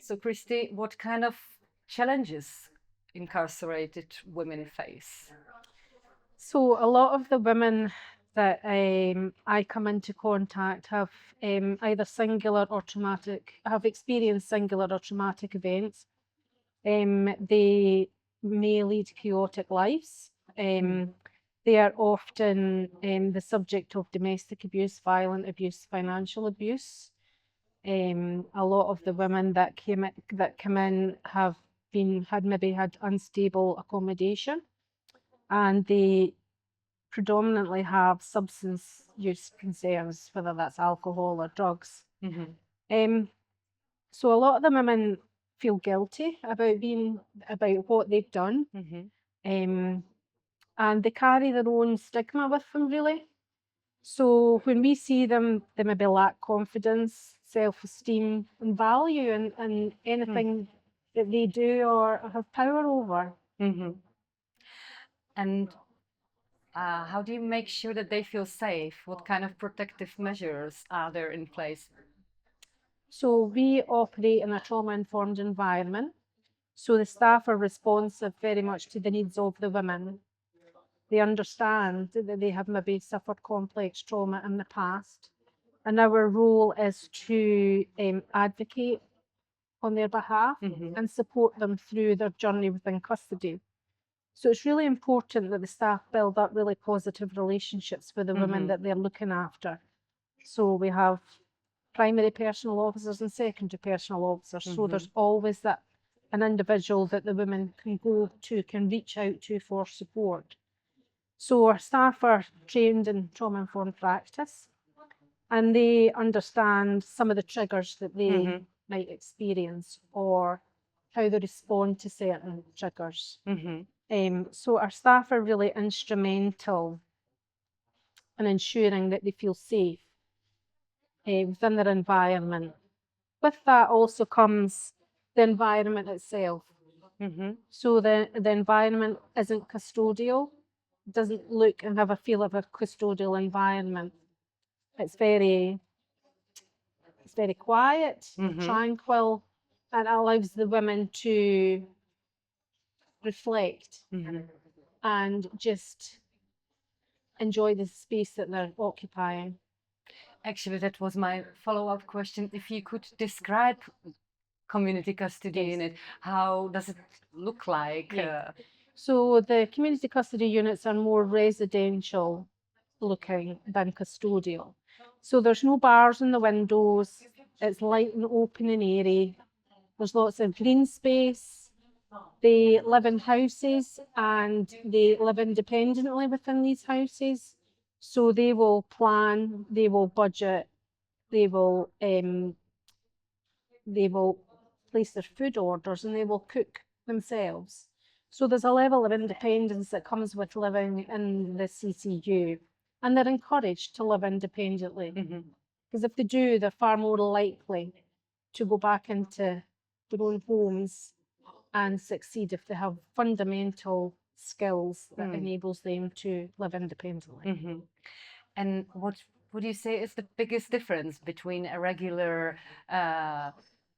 So, Christy, what kind of challenges incarcerated women face? So a lot of the women that I come into contact have either singular or traumatic, have experienced singular or traumatic events. They may lead chaotic lives. They are often the subject of domestic abuse, violent abuse, financial abuse. A lot of the women that come in have maybe had unstable accommodation, and they predominantly have substance use concerns, whether that's alcohol or drugs. Um, so a lot of the women feel guilty about what they've done, um, and they carry their own stigma with them, really. So when we see them, they maybe lack confidence, self-esteem, and value in anything that they do or have power over. And how do you make sure that they feel safe? What kind of protective measures are there in place? So we operate in a trauma-informed environment. So the staff are responsive very much to the needs of the women. They understand that they have maybe suffered complex trauma in the past. And our role is to advocate on their behalf and support them through their journey within custody. So it's really important that the staff build up really positive relationships with the women that they're looking after. So we have primary personal officers and secondary personal officers. So there's always that an individual that the women can go to, can reach out to for support. So our staff are trained in trauma-informed practice, and they understand some of the triggers that they might experience or how they respond to certain triggers. So our staff are really instrumental in ensuring that they feel safe within their environment. With that also comes the environment itself. So the environment isn't custodial, doesn't look and have a feel of a custodial environment. It's very quiet, tranquil, and allows the women to reflect and just enjoy the space that they're occupying. Actually, that was my follow-up question. If you could describe community custody unit, how does it look like? So the community custody units are more residential looking than custodial. So there's no bars in the windows, it's light and open and airy. There's lots of green space. They live in houses and they live independently within these houses. So they will plan, they will budget, they will place their food orders, and they will cook themselves. So there's a level of independence that comes with living in the CCU, and they're encouraged to live independently. Because if they do, they're far more likely to go back into their own homes and succeed if they have fundamental skills that enables them to live independently. And what would you say is the biggest difference between a regular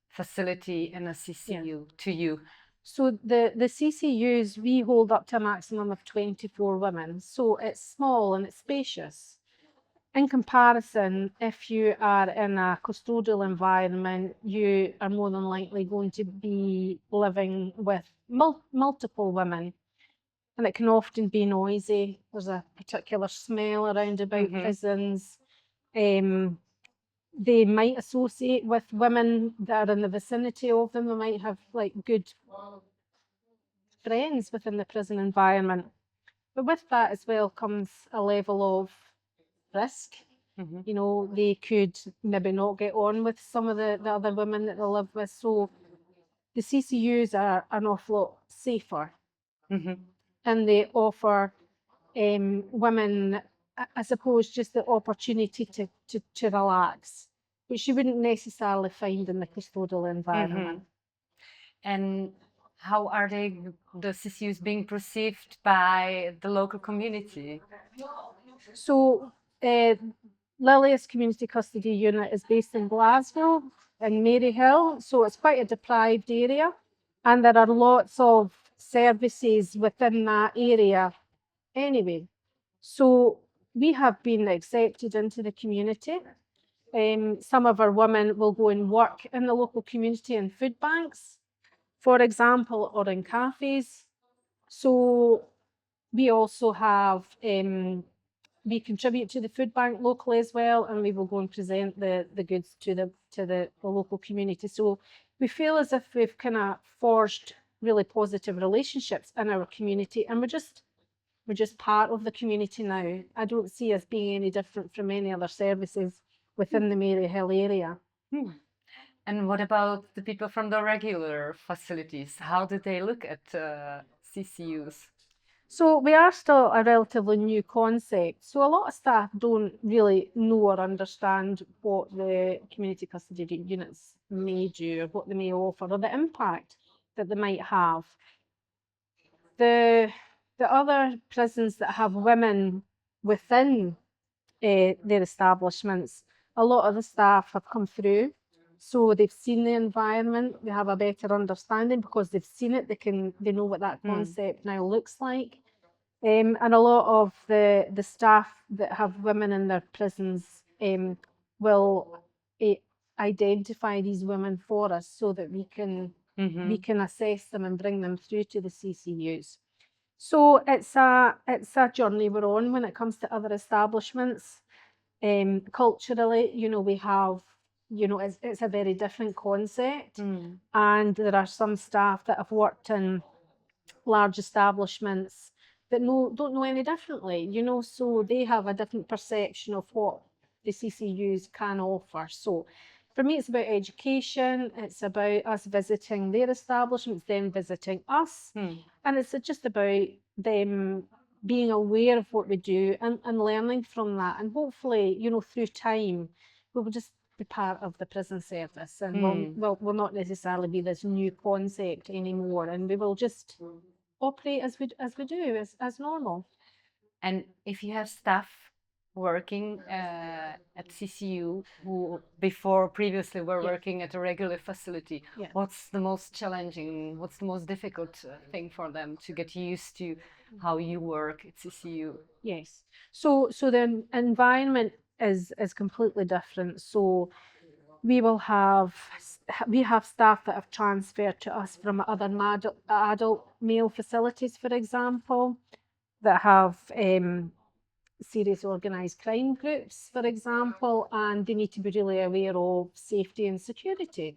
facility and a CCU to you? So the CCUs, we hold up to a maximum of 24 women. So it's small and it's spacious. In comparison, if you are in a custodial environment, you are more than likely going to be living with multiple women, and it can often be noisy. There's a particular smell around about prisons. They might associate with women that are in the vicinity of them. They might have like good friends within the prison environment. But with that as well comes a level of risk. You know, they could maybe not get on with some of the other women that they live with. So the CCUs are an awful lot safer, and they offer women, I suppose, just the opportunity to relax, which you wouldn't necessarily find in the custodial environment. And how are the CCUs being perceived by the local community? So Lilia's Community Custody Unit is based in Glasgow, in Maryhill, so it's quite a deprived area, and there are lots of services within that area anyway. So we have been accepted into the community. Some of our women will go and work in the local community in food banks, for example, or in cafes. So we also have, we contribute to the food bank locally as well, and we will go and present the goods to the local community. So we feel as if we've kind of forged really positive relationships in our community, and we're just part of the community now. I don't see us being any different from any other services within the Maryhill area. And what about the people from the regular facilities? How do they look at CCUs? So we are still a relatively new concept. So a lot of staff don't really know or understand what the community custody units may do, or what they may offer, or the impact that they might have. The other prisons that have women within their establishments, a lot of the staff have come through. So they've seen the environment, they have a better understanding because they've seen it, they know what that concept now looks like. And a lot of the staff that have women in their prisons will identify these women for us so that we can assess them and bring them through to the CCUs. So it's a journey we're on when it comes to other establishments. Culturally, we have, it's a very different concept, and there are some staff that have worked in large establishments that don't know any differently, so they have a different perception of what the CCUs can offer. So for me, it's about education, it's about us visiting their establishments, them visiting us, and it's just about them being aware of what we do and learning from that. And hopefully, through time, we will just be part of the prison service, and we'll not necessarily be this new concept anymore, and we will just operate as we do, as normal. And if you have staff working at CCU who previously were working at a regular facility, what's the most challenging, what's the most difficult thing for them to get used to how you work at CCU? Yes. So the environment is completely different. So we have staff that have transferred to us from other adult male facilities, for example, that have serious organised crime groups, for example, and they need to be really aware of safety and security.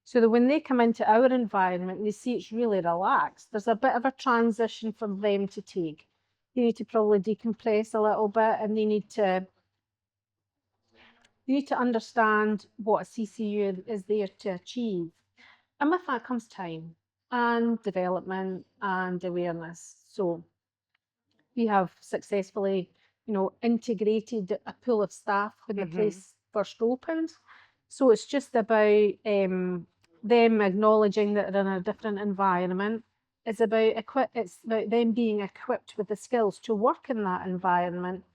So that when they come into our environment, they see it's really relaxed. There's a bit of a transition for them to take. They need to probably decompress a little bit, and they need to understand what a CCU is there to achieve. And with that comes time and development and awareness. So we have successfully, integrated a pool of staff when the place first opened. So it's just about them acknowledging that they're in a different environment. It's about them being equipped with the skills to work in that environment,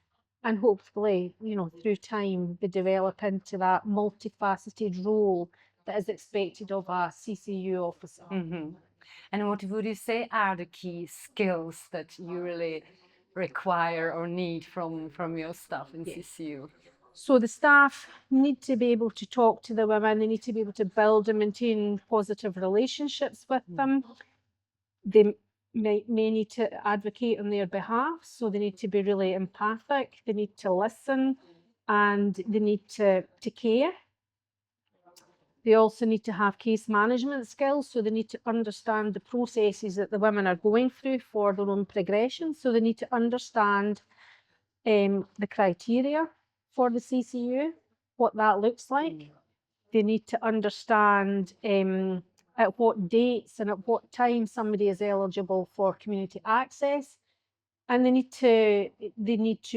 and hopefully, through time, they develop into that multifaceted role that is expected of a CCU officer. And what would you say are the key skills that you really require or need from your staff in CCU? So the staff need to be able to talk to the women, they need to be able to build and maintain positive relationships with them. They may need to advocate on their behalf, so they need to be really empathic, they need to listen, and they need to care. They also need to have case management skills, so they need to understand the processes that the women are going through for their own progression. So they need to understand the criteria for the CCU, what that looks like. They need to understand at what dates and at what time somebody is eligible for community access, and they need to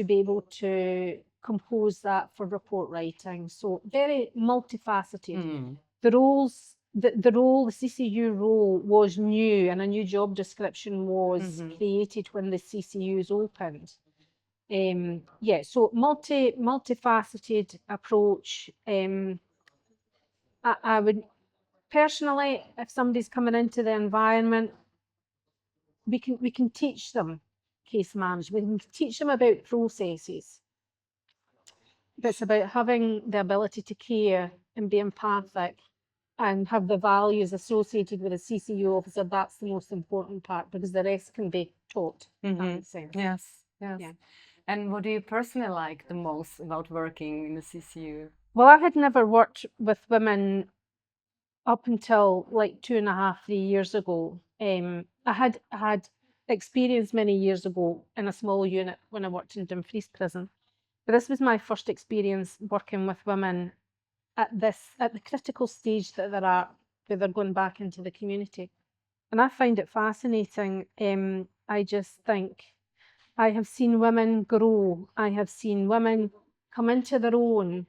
be able to compose that for report writing. So very multifaceted. The CCU role was new, and a new job description was created when the CCUs opened. So multifaceted approach, I would personally, if somebody's coming into the environment, we can teach them case management. We can teach them about processes. It's about having the ability to care and be empathic and have the values associated with a CCU officer. That's the most important part, because the rest can be taught. That makes sense. Yes, yes. Yeah. And what do you personally like the most about working in the CCU? Well, I had never worked with women up until like 2.5, 3 years ago. I had experience many years ago in a small unit when I worked in Dumfries Prison. But this was my first experience working with women at the critical stage that they're at, where they're going back into the community. And I find it fascinating. I just think I have seen women grow. I have seen women come into their own,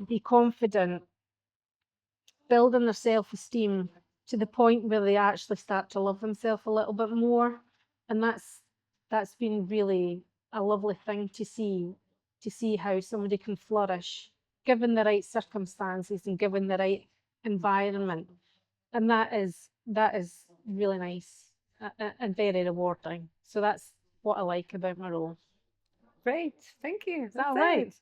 be confident, building their self-esteem to the point where they actually start to love themselves a little bit more. And that's been really a lovely thing to see how somebody can flourish given the right circumstances and given the right environment. And that is really nice and very rewarding. So that's what I like about my role. Great, thank you. Is that That's all right? it.